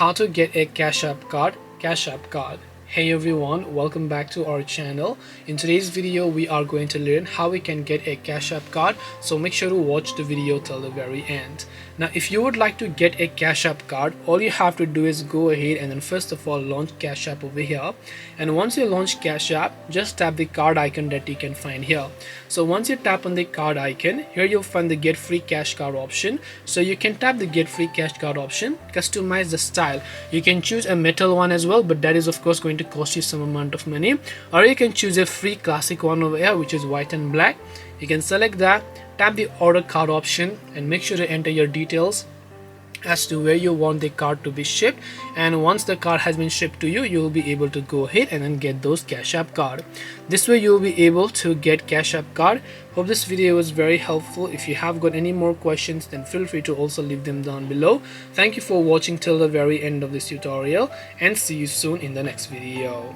how to get a Cash App card. Hey everyone, welcome back to our channel. In today's video we are going to learn how we can get a Cash App card, so make sure to watch the video till the very end. Now if you would like to get a Cash App card, all you have to do is go ahead and then first of all launch Cash App over here, and once you launch Cash App, just tap the card icon that you can find here. So once you tap on the card icon, here you'll find the get free cash card option. So you can tap the get free cash card option, customize the style. You can choose a metal one as well, but that is of course going to cost you some amount of money, or you can choose a free classic one over here which is white and black. You can select that, tap the order card option, and make sure to enter your details as to where you want the card to be shipped, and once the card has been shipped to you, you will be able to go ahead and then get those Cash App card. This way you will be able to get Cash App card. Hope this video was very helpful. If you have got any more questions, then feel free to also leave them down below. Thank you for watching till the very end of this tutorial, and see you soon in the next video.